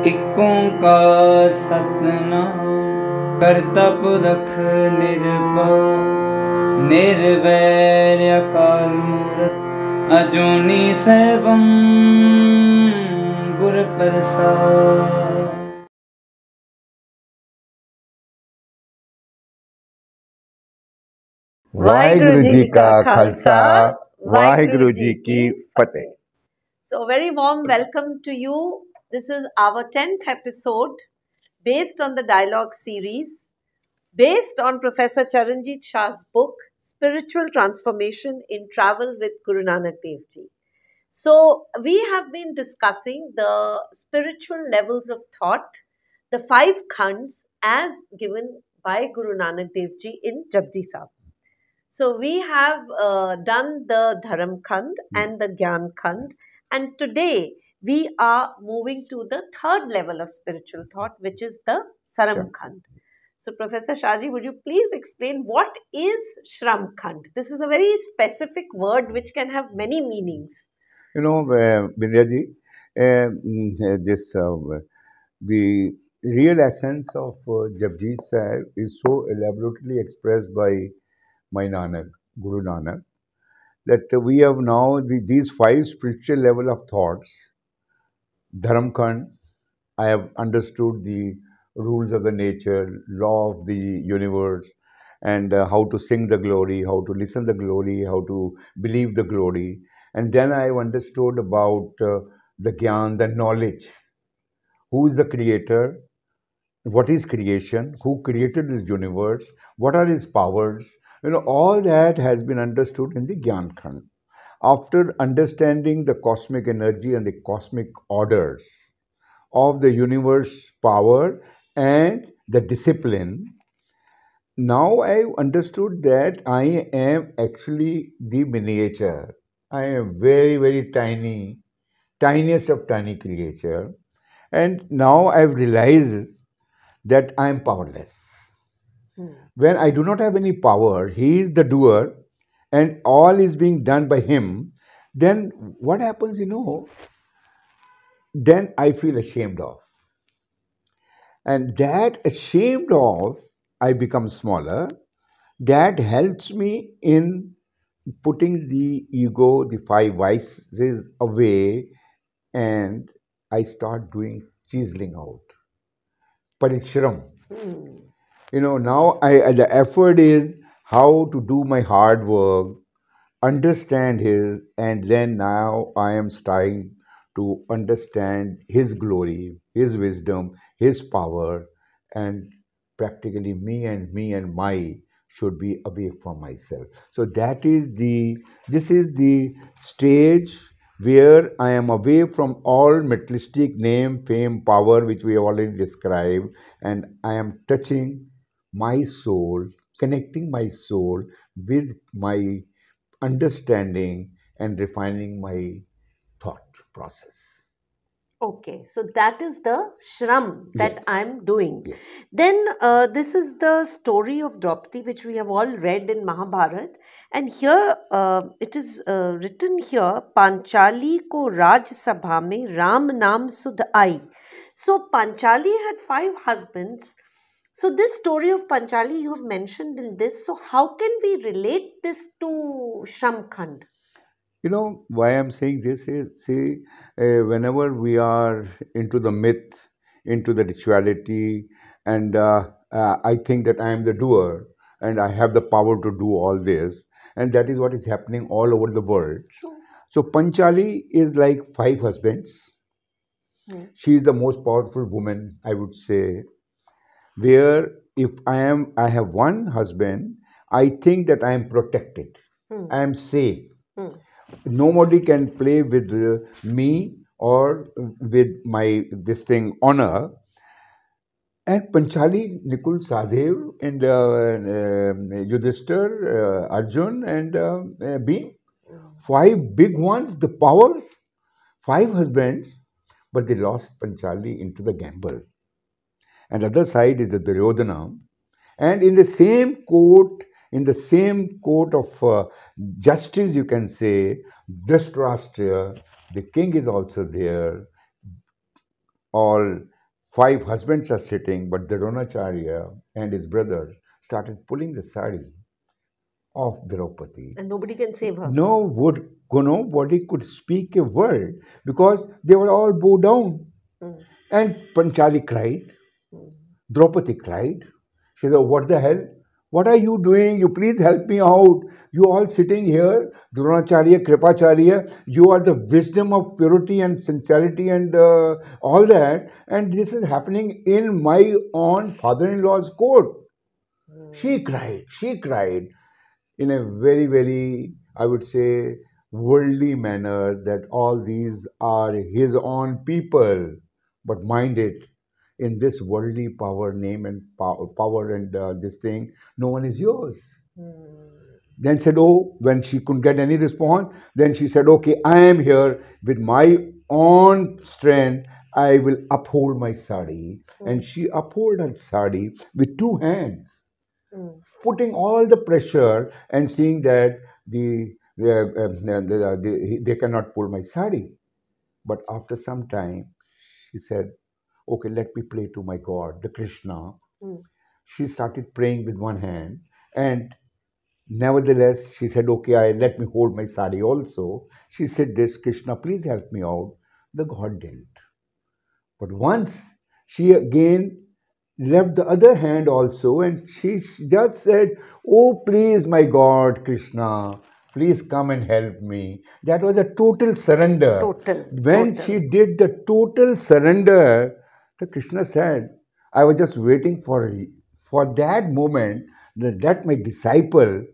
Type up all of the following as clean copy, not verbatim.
एक ओंकार सतनाम करता पुरख निर्भव निर्वैर अकाल मूरत अजूनी सैभम गुर प्रसाद। वाहिगुरु जी का खालसा, वाहिगुरु जी की फतेह। So, a very warm welcome to you. This is our 10th episode based on the dialogue series, based on Professor Charanjit Shah's book, Spiritual Transformation in Travel with Guru Nanak Dev Ji. So, we have been discussing the spiritual levels of thought, the 5 khands as given by Guru Nanak Dev Ji in Japji Sahib. So, we have done the Dharam Khand and the Gyan Khand, and today we are moving to the third level of spiritual thought, which is the SARAM Khand. So, Professor Shahji, would you please explain what is SARAM Khand? This is a very specific word which can have many meanings. You know, Bindiya ji, the real essence of Japji Sahib is so elaborately expressed by my Nanak, Guru Nanak, that we have now these 5 spiritual level of thoughts. Dharam Khand, I have understood the rules of the nature, law of the universe, and how to sing the glory, how to listen the glory, how to believe the glory. And then I have understood about the Gyan, the knowledge. Who is the creator? What is creation? Who created this universe? What are his powers? You know, all that has been understood in the Gyan Khand. After understanding the cosmic energy and the cosmic orders of the universe power and the discipline, now I understood that I am actually the miniature. I am very, very tiny, tiniest of tiny creature. And now I've realized that I am powerless. When I do not have any power, he is the doer and all is being done by him, then what happens, you know, then I feel ashamed of. And that ashamed of, I become smaller. That helps me in putting the ego, the 5 vices away, and I start doing chiseling out. Parishram. You know, now the effort is how to do my hard work, understand his, and then now I am starting to understand his glory, his wisdom, his power, and practically me and my should be away from myself. So this is the stage where I am away from all materialistic name, fame, power, which we have already described, and I am touching my soul, connecting my soul with my understanding and refining my thought process. Okay, so that is the shram that Yes. I'm doing. Yes. Then this is the story of Draupadi, which we have all read in Mahabharat. And here it is written here, Panchali ko Raj Sabha mein Ram Naam Sudh Ai. So Panchali had 5 husbands. So this story of Panchali you have mentioned in this. So how can we relate this to Shram Khand? You know, why I'm saying this is, see, whenever we are into the myth, into the rituality, and I think that I am the doer and I have the power to do all this, and that is what is happening all over the world. True. So Panchali is like 5 husbands. She is the most powerful woman, I would say, where if I have one husband, I think that I am protected. I am safe. Nobody can play with me or with my this thing honor. And Panchali, Nikul, Sadhev, and Yudhishthir, Arjun, and Bhim, 5 big ones, the powers, 5 husbands, but they lost Panchali into the gamble. And the other side is the Duryodhana. And in the same court of justice, you can say, Dhritarashtra, the king is also there. all 5 husbands are sitting, but the Dronacharya and his brother started pulling the sari of Draupadi. And nobody can save her. Nobody could speak a word because they were all bowed down. And Panchali cried. Draupadi cried. She said, "What the hell? What are you doing? You please help me out. You all sitting here, Dronacharya, Kripacharya, you are the wisdom of purity and sincerity and all that. And this is happening in my own father-in-law's court." She cried in a very, very, I would say, worldly manner that all these are his own people. But mind it, in this worldly power, name and power and this thing, no one is yours. Then said, oh, when she couldn't get any response, then she said, okay, I am here with my own strength. I will uphold my sari. And she upheld her sari with 2 hands, putting all the pressure and seeing that they cannot pull my sari. But after some time, she said, okay, let me pray to my God, the Krishna. She started praying with 1 hand, and nevertheless, she said, okay, let me hold my sari also. She said this, Krishna, please help me out. The God didn't. But once she again left the other hand also, and she just said, oh, please, my God, Krishna, please come and help me. That was a total surrender. When she did the total surrender, the Krishna said, I was just waiting for that moment that my disciple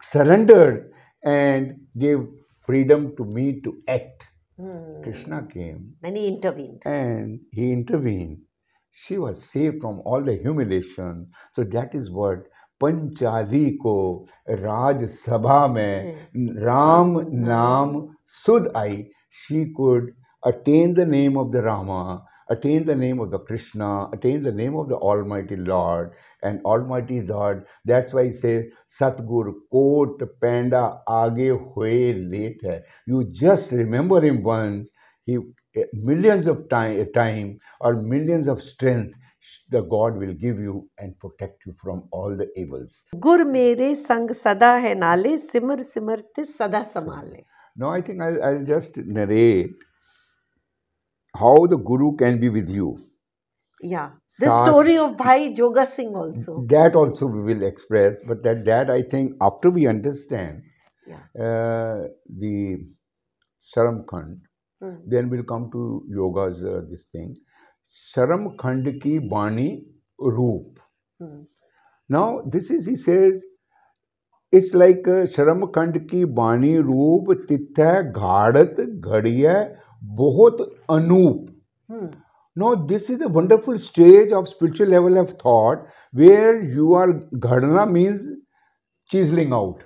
surrendered and gave freedom to me to act. Krishna came. And he intervened. She was saved from all the humiliation. So that is what Panchali ko Raj Sabha mein Ram Naam Sud Ai. She could attain the name of the Rama, attain the name of the Krishna, attain the name of the Almighty Lord. And Almighty Lord, that's why he says, Satgur Kot Panda Aage Hue Let Hai. You just remember him once, he millions of time or millions of strength, the God will give you and protect you from all the evils. Gur mere sang sada hai nale, simar simar tis sada samale. Now I think I'll just narrate how the Guru can be with you. Yeah, the story of Bhai Joga Singh also. That also we will express, but that I think after we understand the SARAM Khand, then we'll come to yoga's this thing. SARAM Khand ki Bani Roop. Now this is, he says, it's like SARAM Khand ki Bani Roop Titha Ghadat Ghadiya Bahut Anoop. Now, this is a wonderful stage of spiritual level of thought where you are, ghadna means chiseling out.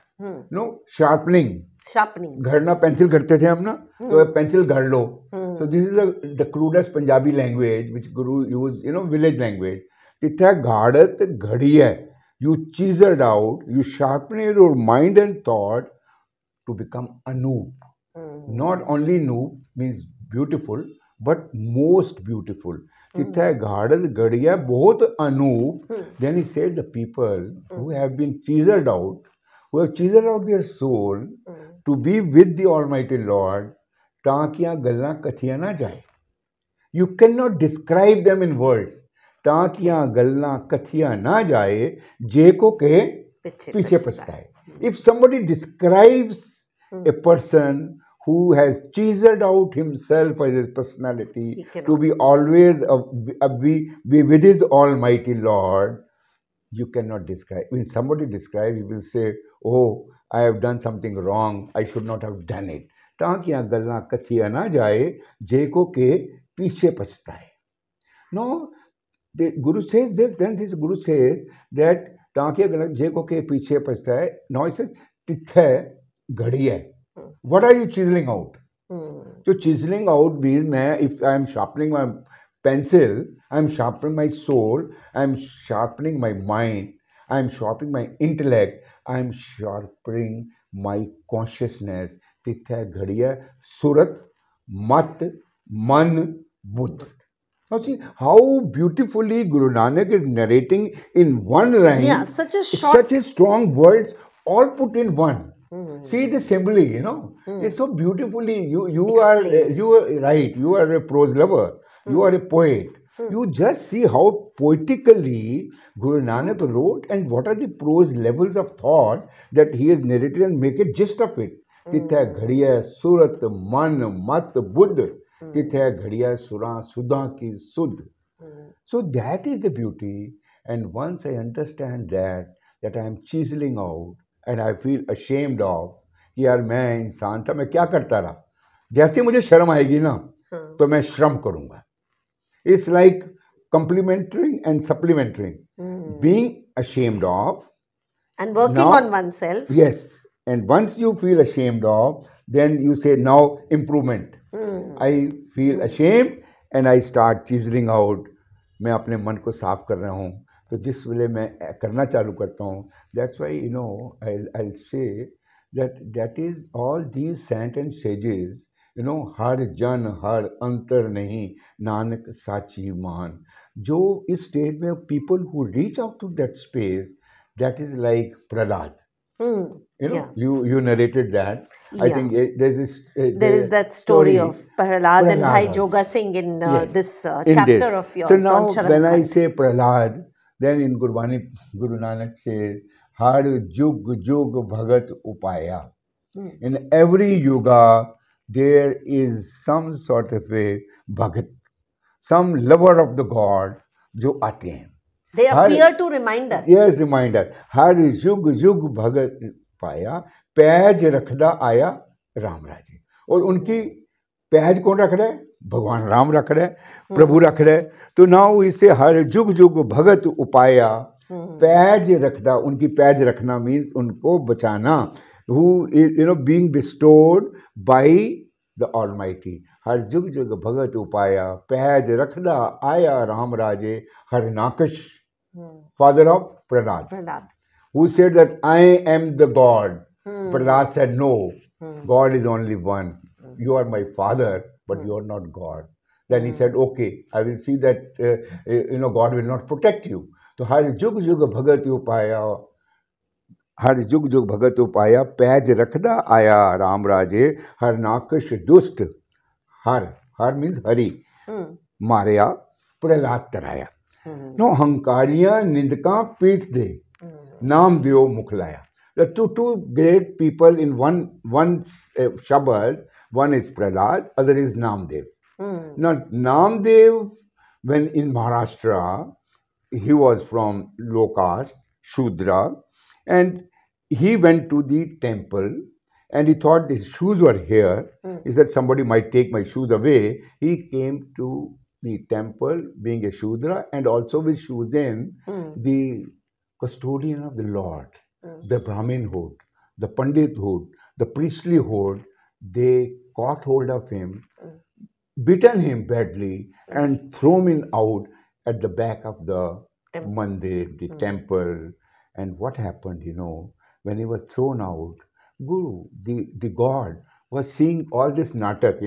No, sharpening. Ghadna, pencil ghadte the hum na, to pencil ghad lo. So this is the crudest Punjabi language which Guru used, village language. Titha ghadat ghadiya. You chiseled out, you sharpened your mind and thought to become Anoop. Not only Noop means beautiful, but most beautiful. Titha ghadad gadiya bahut Anoop. Then he said the people who have been chiseled out, who have chiseled out their soul to be with the Almighty Lord, takiyan gallan kathiya na jaye. You cannot describe them in words. Takiyan gallan kathiya na jaye, je ko ke piche pachtaye. If somebody describes a person who has chiseled out himself as his personality to be always be with his Almighty Lord, you cannot describe. When somebody describes, he will say, oh, I have done something wrong, I should not have done it. Takiyan gallan kathiya na jaye, je ko ke piche pachtaye. No, the Guru says this, then this Guru says that takiyan gallan je ko ke piche pachtaye. Now he says, titha ghadiya. What are you chiseling out? So chiseling out means, if I am sharpening my pencil, I am sharpening my soul, I am sharpening my mind, I am sharpening my intellect, I am sharpening my consciousness. Titha ghadiya surat mat man buddh. Now see how beautifully Guru Nanak is narrating in one line. Yeah, such a short, such a strong words all put in one. See the assembly, you know, it's so beautifully. You are right. You are a prose lover. You are a poet. You just see how poetically Guru Nanak wrote, and what are the prose levels of thought that he has narrated, and make a gist of it. Titha ghadiya surat man mat buddh. Titha ghadiya sura sudha ki sudh. So that is the beauty. And once I understand that I am chiseling out, and I feel ashamed of कि यार मैं इंसान था, मैं क्या करता रहा. जैसे मुझे शर्म आएगी ना, तो मैं श्रम करूंगा. It's like complementing and supplementing. Being ashamed of and working on oneself. Yes. And once you feel ashamed of, then you say now improvement. I feel ashamed and I start chiseling out. मैं अपने मन को साफ कर रहा हूँ. तो जिस वेले मैं करना चालू करता हूँ, that's why I'll say that is all these saints and sages, हर जन हर अंतर नहीं नानक साची मान. जो इस stage में people who reach out to that space, that is like Prahlad. You narrated that. Yeah. I think there is that story of Prahlad and Bhai Joga Singh in this chapter of yours. So now on when I say Prahlad, then in Gurbani, Guru Nanak says, Har Jug Jug Bhagat Upaya. In every yuga, there is some sort of a Bhagat, some lover of the God, jo attain. They appear to remind us. Yes, remind us. Har Jug Jug Bhagat Upaya, पैज रखदा आया राम राजे. और उनकी page कौन रख रहा है? भगवान राम रख रहे हैं, प्रभु रख रहे हैं. तो नाउ इसे हर जुग जुग भगत उपाया, पैज रखदा, उनकी पैज रखना मीन्स उनको बचाना. Who is being bestowed by the Almighty. हर जुग जुग भगत उपाया, पैज रखदा आया राम राजे. हरनाकश, father of Prahlad, who said that I am the God. Prahlad said no, God is only one. You are my father, but you are not God. Then he said, okay, I will see that God will not protect you. So हर जुग जुग भगत उपाया, हर जुग जुग भगत उपाया, page रखदा आया राम राजे. हर नाकश दुष्ट, हर means Hari, मारया प्रहलाद तराया. No, हंकारियां निंदका पीठ दे, नाम दियो मुख लाया. The two great people in one Shabad, one is Prahlad, other is Namdev. Now, Namdev, when in Maharashtra, he was from low caste, Shudra, and he went to the temple and he thought his shoes were here. He said, somebody might take my shoes away. He came to the temple being a Shudra and also with shoes in, the custodian of the Lord. The Brahminhood, the Pandithood, the priestlyhood, they caught hold of him, beaten him badly, and thrown him out at the back of the mandir, the temple. And what happened, when he was thrown out, Guru, the God, was seeing all this natak,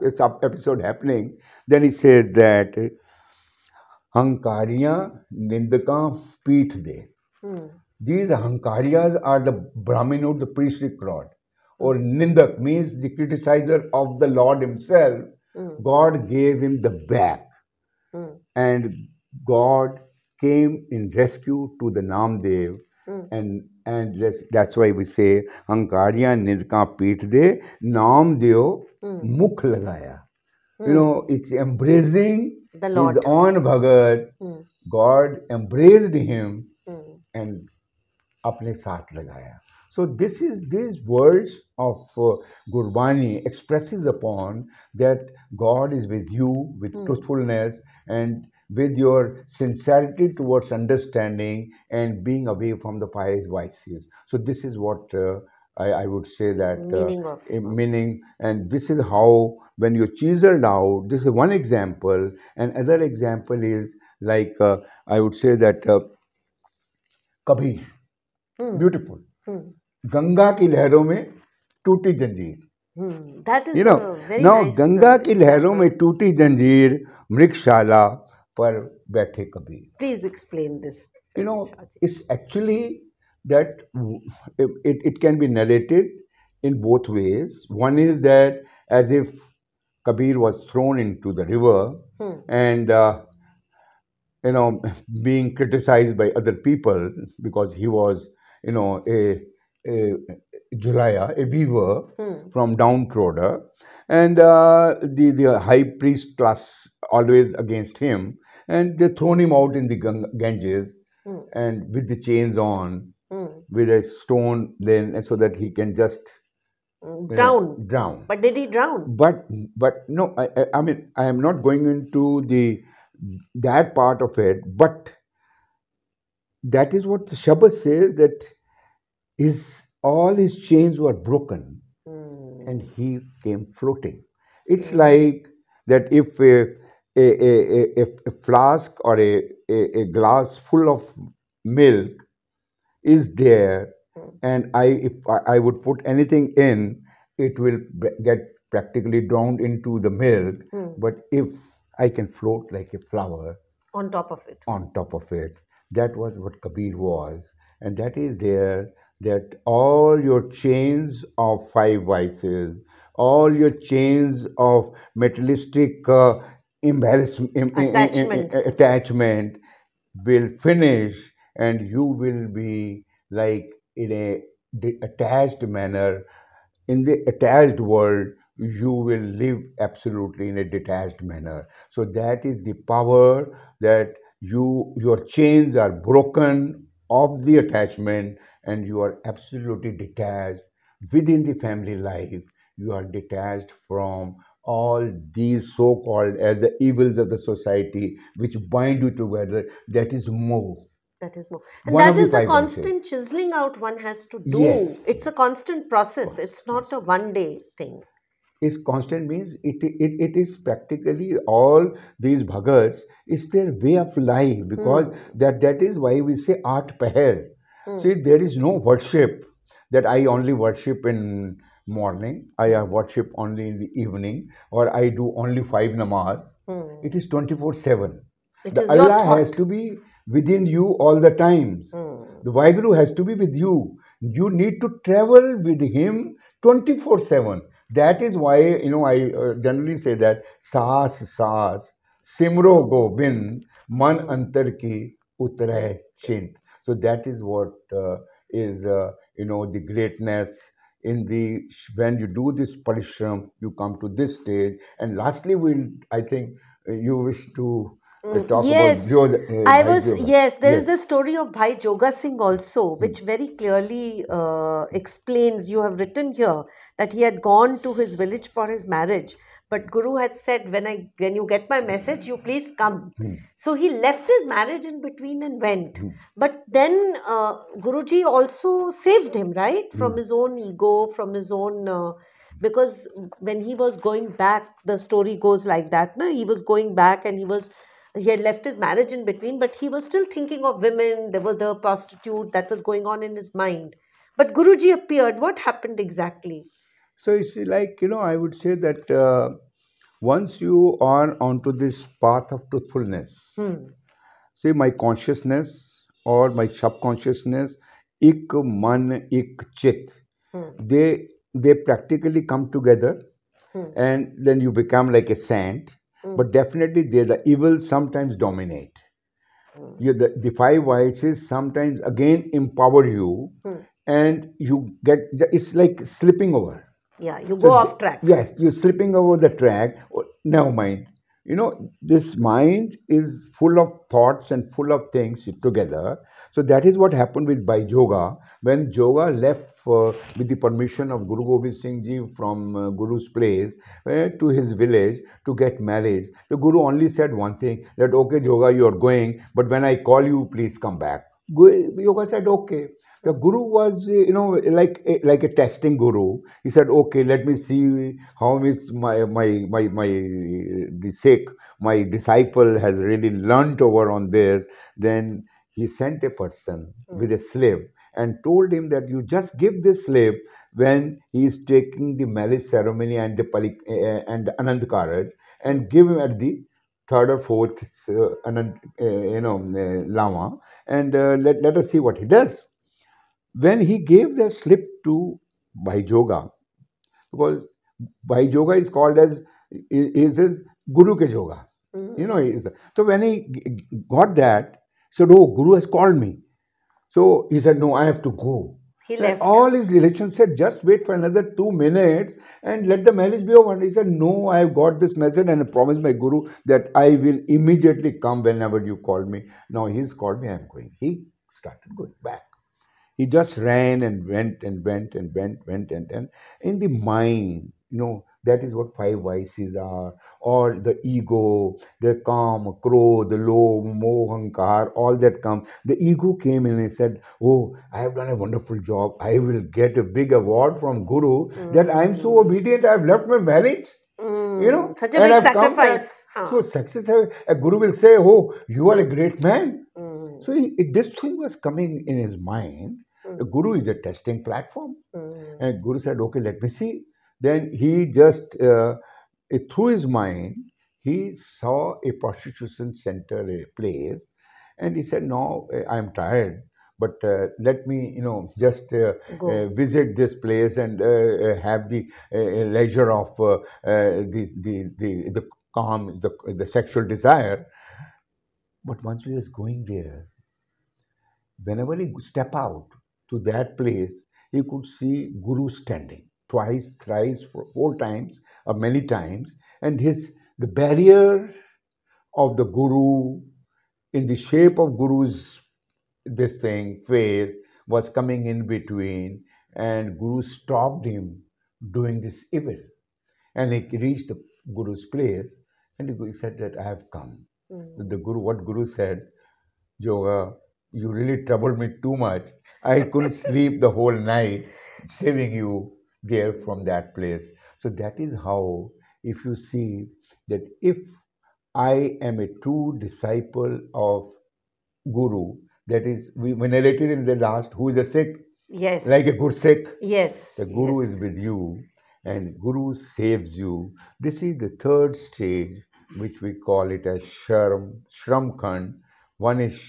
this episode happening. Then he says that, Hankariya Nindaka Peeth De. These Hankariyas are the Brahminhood, the priestly crowd. Or Nindak means the criticizer of the Lord himself. God gave him the back. And God came in rescue to the Namdev. And that's why we say, Hankariya Nindaka Peeth De, Namdev Mukh Lagaya. It's embracing the Lord. His own Bhagat. God embraced him and apne saath lagaya. So these words of Gurbani expresses upon that God is with you with truthfulness and with your sincerity towards understanding and being away from the five vices. So this is what I would say that meaning, and this is how when you chiseled out, this is one example. And other example is like I would say that Kabir. Beautiful. Ganga की लहरों में टूटी जंजीर. That is You know, a very now nice Ganga की लहरों में example. टूटी जंजीर मृगशाला पर बैठे Kabir. Please explain this, You Professor know, Shahji. it's actually that it can be narrated in both ways. One is that as if Kabir was thrown into the river and you know, being criticized by other people because he was, you know, a Julaya, a weaver from downtrodden, and the high priest class always against him, and they thrown him out in the Ganges, and with the chains on, with a stone, then so that he can just drown. But did he drown? But no, I mean, I am not going into that part of it, but that is what the Shabbat says, that all his chains were broken and he came floating. It's like that if a flask or a glass full of milk is there, and if I would put anything in, it will get practically drowned into the milk. But if I can float like a flower On top of it. on top of it, that was what Kabir was. And that is there, that all your chains of five vices, all your chains of materialistic attachment will finish, and you will be like in a attached manner. In the attached world, you will live absolutely in a detached manner. So that is the power, that your chains are broken of the attachment, and you are absolutely detached within the family life. You are detached from all these so-called as the evils of the society which bind you together. That is more. That is more. And One that of the is the five vices. constant chiseling out one has to do. Yes. It's a constant process. It's not a one-day thing. Is constant means it is practically all these bhagats, is their way of life, because that is why we say art peher. See, there is no worship that I only worship in morning, I worship only in the evening, or I do only 5 namaz. It is 24/7. It The is your Allah has thought. to be within you all the times. The Vaheguru has to be with you. You need to travel with him 24/7. That is why, you know, I generally say that saas simro gobind man antar ki utray chint. So that is what is you know, the greatness in the when you do this parishram, you come to this stage. And lastly, I think you wish to talk Yes, about there is the story of Bhai Joga Singh also, which very clearly explains, you have written here, that he had gone to his village for his marriage, but Guru had said, when you get my message, you please come. So he left his marriage in between and went. But then Guruji also saved him, right? From his own ego, from his own... because when he was going back, the story goes like that, na? He was going back and he had left his marriage in between, but he was still thinking of women. There was the prostitute that was going on in his mind. But Guruji appeared. What happened exactly? So it's like, you know, I would say that once you are onto this path of truthfulness, say my consciousness or my subconsciousness, ik man, ik chit, they practically come together, and then you become like a saint. But definitely the evil sometimes dominate. The five vices sometimes again empower you, and you get, it's like slipping over. Yeah, you go off track. Yes, you're slipping over the track. Never mind. You know, this mind is full of thoughts and full of things together. So that is what happened with Bhai Joga. When Joga left with the permission of Guru Gobind Singh Ji from Guru's place to his village to get married, the Guru only said one thing, that okay Joga, you are going, but when I call you, please come back. Yoga said okay. The Guru was, you know, like a testing Guru. He said, okay, let me see how is my disciple has really learnt over on this. Then he sent a person with a slave, and told him that you just give this slip when he is taking the marriage ceremony and the and Anand Karaj, and give him at the third or fourth Anand, Lama, and let us see what he does. When he gave the slip to Bhai because Bhai is called as is his Guru ke Joga. You know, so when he got that, he said, "Oh, Guru has called me." So he said, "No, I have to go." He And left. all his relations said, "Just wait for another 2 minutes and let the marriage be over." And he said, "No, I have got this message and I promised my Guru that I will immediately come whenever you call me. Now he's called me, I am going." He started going back. He just ran and went and went and went and in the mind, that is what five vices are, or the ego, the calm, krodh, the low, moh, hankar, all that come. The ego came in and said, "Oh, I have done a wonderful job. I will get a big award from Guru that I am so obedient. I have left my marriage. Such a big I've come back." sacrifice. Huh. So success, a Guru will say, "Oh, you are a great man." So this thing was coming in his mind. The Guru is a testing platform. And Guru said, "Okay, let me see." Then he just, through his mind, he saw a prostitution center, a place, and he said, "No, I'm tired, but let me, just visit this place and have the leisure of the calm, the sexual desire." But once he was going there, whenever he step out to that place, he could see Guru standing twice, thrice, 4 times, or many times, and the barrier of the Guru in the shape of Guru's face was coming in between, and Guru stopped him doing this evil. And he reached the Guru's place, and the Guru said that I have come. What Guru said, "Yoga, you really troubled me too much. I couldn't sleep the whole night saving you there from that place." So that is how, if you see that if I am a true disciple of Guru, that is, we narrated in the last, who is a Sikh, Yes. like a good Sikh, Yes. the Guru yes. is with you and Guru saves you. This is the third stage, which we call it as Sharam Khand. One is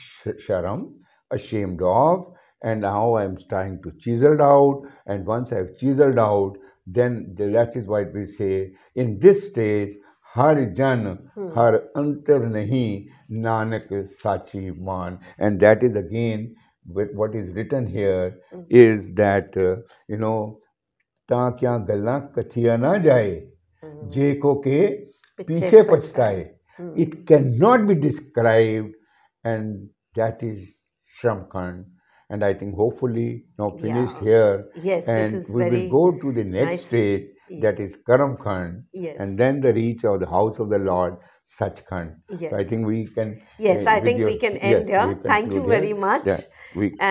Sharam, ashamed of, and now I'm trying to chisel out, and once I've chiseled out, then that is why we say in this stage, Har Jan, Har Antar Nahi, Nanak Sachi Man. And that is again what is written here is that, ਤਾਂ ਕਿਆ ਗੱਲਾਂ ਕਥੀਆਂ ਨਾ ਜਾਏ ਜੇ ਕੋ ਕੇ ਪਿੱਛੇ ਪਛਤਾਏ. It cannot be described, and that is Sharam Khand. And I think hopefully now finished here. Yes, and it is we very will go to the next nice. stage, that is Karam Khand, Yes. and then the reach of the house of the Lord, Sach Khand. Yes. So I think we can. Yes, I think we can end here. we Thank you conclude very here. much. Yeah,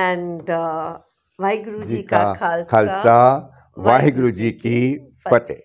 And Vaheguru ji Ji का ka Khalsa, Khalsa, Waheguru ji की फतेह.